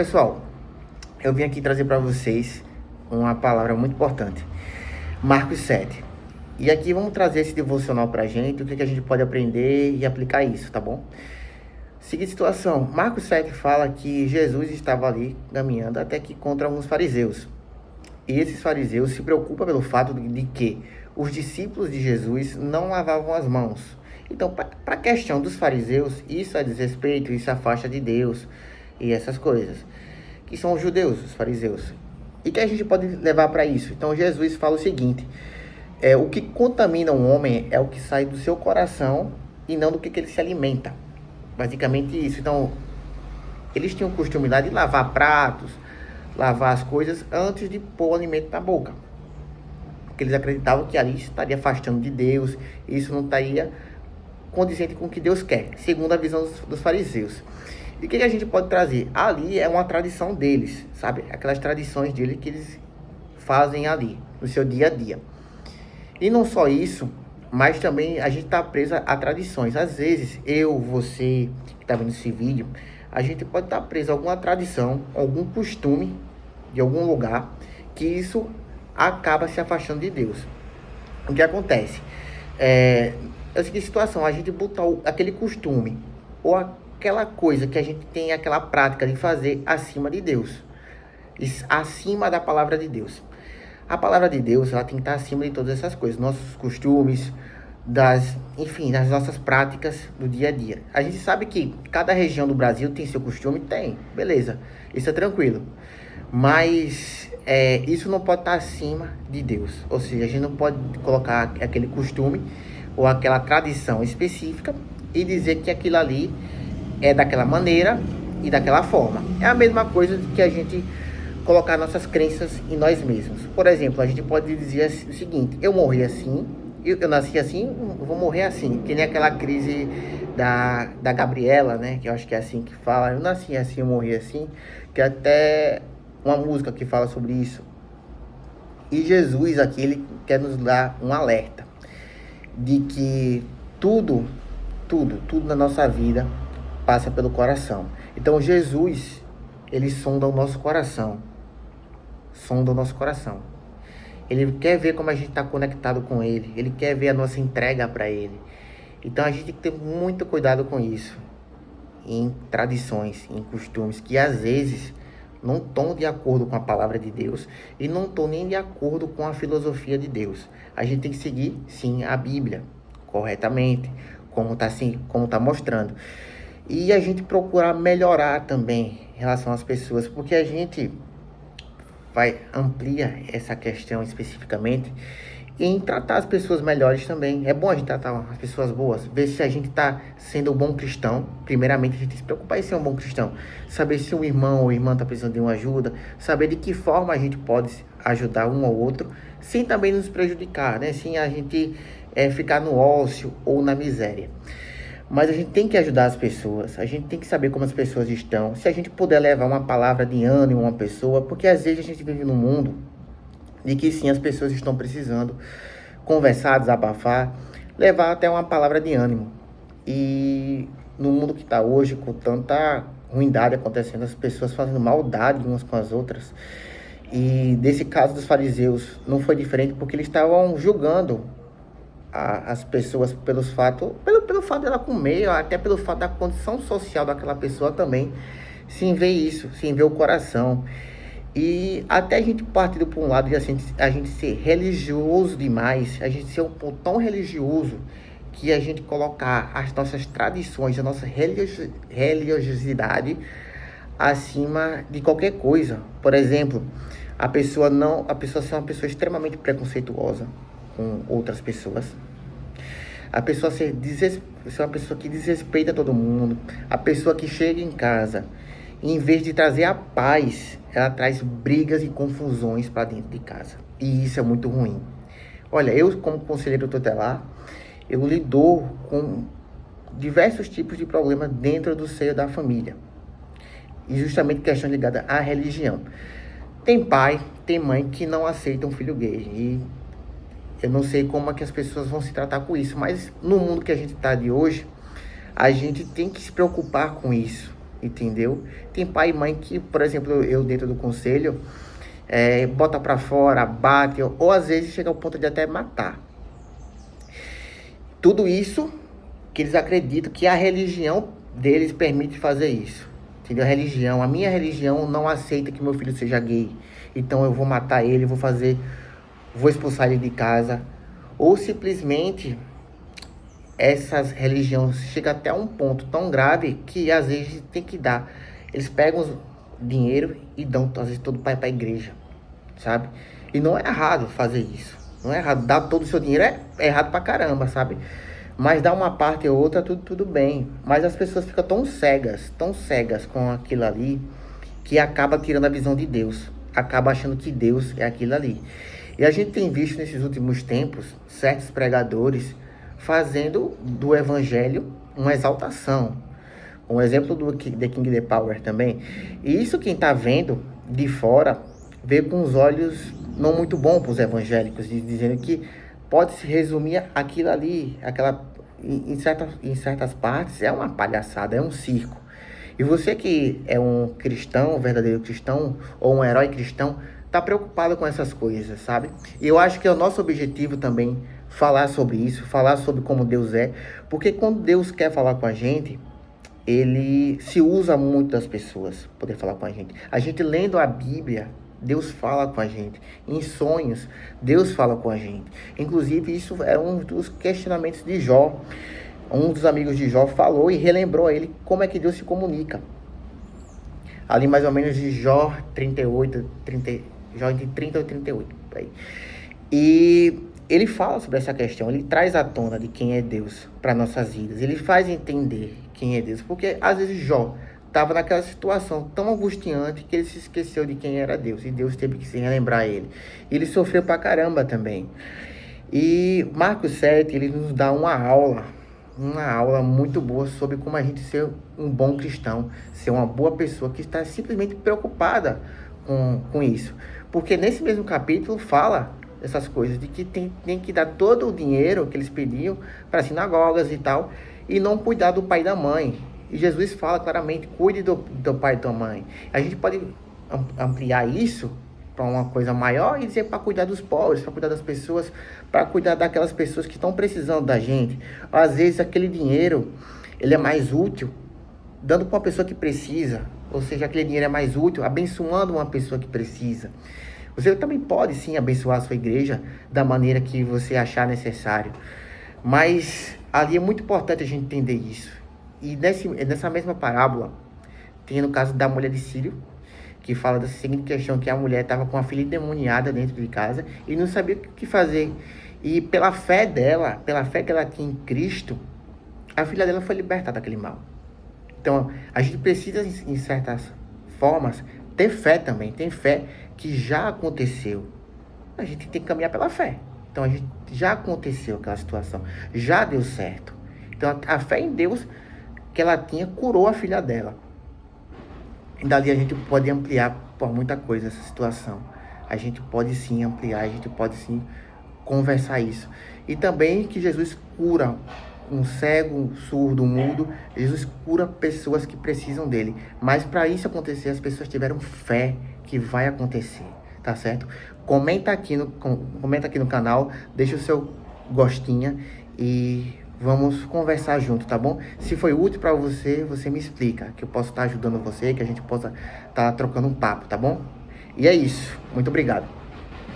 Pessoal, eu vim aqui trazer para vocês uma palavra muito importante, Marcos 7. E aqui vamos trazer esse devocional para a gente, o que a gente pode aprender e aplicar isso, tá bom? Seguinte situação, Marcos 7 fala que Jesus estava ali caminhando até que contra alguns fariseus. E esses fariseus se preocupam pelo fato de que os discípulos de Jesus não lavavam as mãos. Então, para a questão dos fariseus, isso é desrespeito, isso afasta de Deus e essas coisas, que são os judeus, os fariseus. E que a gente pode levar para isso? Então, Jesus fala o seguinte: o que contamina um homem é o que sai do seu coração e não do que ele se alimenta. Basicamente isso. Então, eles tinham o costume lá de lavar pratos, lavar as coisas antes de pôr o alimento na boca. Porque eles acreditavam que ali estaria afastando de Deus, e isso não estaria condizente com o que Deus quer, segundo a visão dos fariseus. E o que a gente pode trazer? Ali é uma tradição deles, sabe? Aquelas tradições deles que eles fazem ali, no seu dia a dia. E não só isso, mas também a gente está preso a tradições. Às vezes, você que está vendo esse vídeo, a gente pode estar preso a alguma tradição, algum costume de algum lugar, que isso acaba se afastando de Deus. O que acontece? É a seguinte situação: a gente botar aquele costume ou aquela coisa que a gente tem aquela prática de fazer acima de Deus, acima da palavra de Deus. A palavra de Deus, ela tem que estar acima de todas essas coisas, nossos costumes, das nossas práticas do dia a dia. A gente sabe que cada região do Brasil tem seu costume, tem, beleza, isso é tranquilo. Mas isso não pode estar acima de Deus. Ou seja, a gente não pode colocar aquele costume ou aquela tradição específica e dizer que aquilo ali é daquela maneira e daquela forma. É a mesma coisa que a gente colocar nossas crenças em nós mesmos. Por exemplo, a gente pode dizer o seguinte: eu morri assim, eu nasci assim, eu vou morrer assim. Que nem aquela crise da Gabriela, né? Que eu acho que é assim que fala: eu nasci assim, eu morri assim. Que até uma música que fala sobre isso. E Jesus aqui, ele quer nos dar um alerta de que tudo na nossa vida passa pelo coração. Então Jesus, ele sonda o nosso coração. Ele quer ver como a gente está conectado com ele. Ele quer ver a nossa entrega para ele. Então a gente tem que ter muito cuidado com isso. Em tradições, em costumes que às vezes não estão de acordo com a palavra de Deus e não estão nem de acordo com a filosofia de Deus. A gente tem que seguir, sim, a Bíblia corretamente, como está mostrando. E a gente procurar melhorar também em relação às pessoas, porque a gente vai ampliar essa questão especificamente em tratar as pessoas melhores também. É bom a gente tratar as pessoas boas, ver se a gente está sendo um bom cristão. Primeiramente, a gente tem que se preocupar em ser um bom cristão, saber se um irmão ou irmã está precisando de uma ajuda, saber de que forma a gente pode ajudar um ao outro, sem também nos prejudicar, né? Sem a gente ficar no ócio ou na miséria. Mas a gente tem que ajudar as pessoas, a gente tem que saber como as pessoas estão. Se a gente puder levar uma palavra de ânimo a uma pessoa, porque às vezes a gente vive num mundo de que sim, as pessoas estão precisando conversar, desabafar, levar até uma palavra de ânimo. E no mundo que está hoje, com tanta ruindade acontecendo, as pessoas fazendo maldade umas com as outras. E desse caso dos fariseus não foi diferente, porque eles estavam julgando as pessoas pelo fato de ela comer, até pelo fato da condição social daquela pessoa também, sem ver isso, sem ver o coração. E até a gente partindo por um lado de assim, a gente ser religioso demais, a gente ser um pouco tão religioso que a gente colocar as nossas tradições, a nossa religiosidade acima de qualquer coisa. Por exemplo, a pessoa ser uma pessoa extremamente preconceituosa com outras pessoas, a pessoa ser uma pessoa que desrespeita todo mundo, a pessoa que chega em casa, em vez de trazer a paz, ela traz brigas e confusões para dentro de casa. E isso é muito ruim. Olha, eu como conselheiro tutelar, eu lido com diversos tipos de problemas dentro do seio da família. E justamente questão ligada à religião. Tem pai, tem mãe que não aceitam filho gay. E eu não sei como é que as pessoas vão se tratar com isso. Mas no mundo que a gente está de hoje, a gente tem que se preocupar com isso. entendeu? Tem pai e mãe que, por exemplo, eu dentro do conselho, bota pra fora, bate, ou às vezes chega ao ponto de até matar. Tudo isso que eles acreditam que a religião deles permite fazer isso. Entendeu? A minha religião não aceita que meu filho seja gay. Então eu vou matar ele, vou expulsar ele de casa. Ou simplesmente essas religiões chegam até um ponto tão grave que às vezes tem que dar. Eles pegam dinheiro e dão às vezes todo o pai para a igreja, sabe? E não é errado fazer isso. Não é errado. Dar todo o seu dinheiro é errado pra caramba, sabe? Mas dar uma parte ou outra, tudo bem. Mas as pessoas ficam tão cegas com aquilo ali, que acaba tirando a visão de Deus. Acaba achando que Deus é aquilo ali. E a gente tem visto nesses últimos tempos, certos pregadores fazendo do evangelho uma exaltação. Um exemplo do The King The Power também. E isso quem está vendo de fora, vê com os olhos não muito bons para os evangélicos, dizendo que pode se resumir aquilo ali, em certas partes, é uma palhaçada, é um circo. E você que é um cristão, um verdadeiro cristão, ou um herói cristão, tá preocupado com essas coisas, sabe? E eu acho que é o nosso objetivo também falar sobre isso, falar sobre como Deus é, porque quando Deus quer falar com a gente, ele se usa muito das pessoas poder falar com a gente. A gente lendo a Bíblia, Deus fala com a gente. Em sonhos, Deus fala com a gente. Inclusive, isso é um dos questionamentos de Jó. Um dos amigos de Jó falou e relembrou a ele como é que Deus se comunica. Ali mais ou menos de Jó 38, Jó entre 30 e 38. Aí. E ele fala sobre essa questão, ele traz à tona de quem é Deus para nossas vidas. Ele faz entender quem é Deus. Porque às vezes Jó estava naquela situação tão angustiante que ele se esqueceu de quem era Deus. E Deus teve que se relembrar ele. Ele sofreu pra caramba também. E Marcos 7, ele nos dá uma aula muito boa sobre como a gente ser um bom cristão, ser uma boa pessoa que está simplesmente preocupada com isso. Porque nesse mesmo capítulo fala essas coisas, de que tem que dar todo o dinheiro que eles pediam para sinagogas e tal, e não cuidar do pai e da mãe. E Jesus fala claramente, cuide do pai e da mãe. A gente pode ampliar isso para uma coisa maior e dizer para cuidar dos pobres, para cuidar das pessoas, para cuidar daquelas pessoas que estão precisando da gente. Às vezes aquele dinheiro, ele é mais útil dando para uma pessoa que precisa, ou seja, aquele dinheiro é mais útil abençoando uma pessoa que precisa. Você também pode sim abençoar a sua igreja da maneira que você achar necessário, mas ali é muito importante a gente entender isso. E nessa mesma parábola, tem no caso da mulher de Sírio, que fala da seguinte questão, que a mulher estava com a filha endemoniada dentro de casa e não sabia o que fazer. E pela fé dela, pela fé que ela tinha em Cristo, a filha dela foi libertada daquele mal. Então, a gente precisa, em certas formas, ter fé também. Tem fé que já aconteceu. A gente tem que caminhar pela fé. Então, já aconteceu aquela situação. Já deu certo. Então, a fé em Deus que ela tinha curou a filha dela. E dali a gente pode ampliar por muita coisa essa situação. A gente pode sim ampliar, a gente pode sim conversar isso. E também que Jesus cura um cego, um surdo, um mudo. Jesus cura pessoas que precisam dele. Mas para isso acontecer, as pessoas tiveram fé que vai acontecer, tá certo? Comenta aqui no canal, deixa o seu gostinha e vamos conversar junto, tá bom? Se foi útil para você, você me explica, que eu posso estar ajudando você, que a gente possa estar trocando um papo, tá bom? E é isso. Muito obrigado.